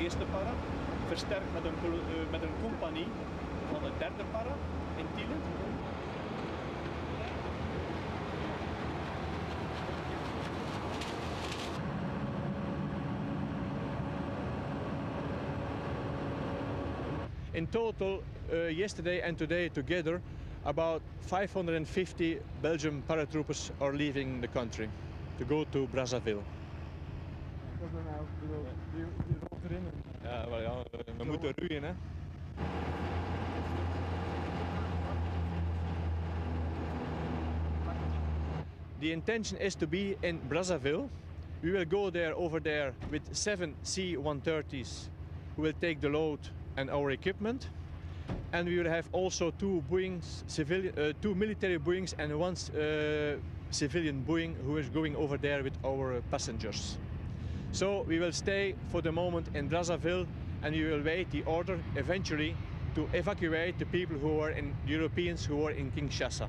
eerste para, versterkt met een compagnie van de derde para in Tiele. In total, yesterday and today together, about 550 Belgian paratroopers are leaving the country to go to Brazzaville. Die rolt erin. Ja, wel ja, we moeten roeien, hè. The intention is to be in Brazzaville. We will go there over there with 7 C-130s who will take the load and our equipment. And we will have also two military Boeings and one civilian Boeing who is going over there with our passengers. So we will stay for the moment in Brazzaville and we will wait the order eventually to evacuate the people who are in Europeans who are in Kinshasa.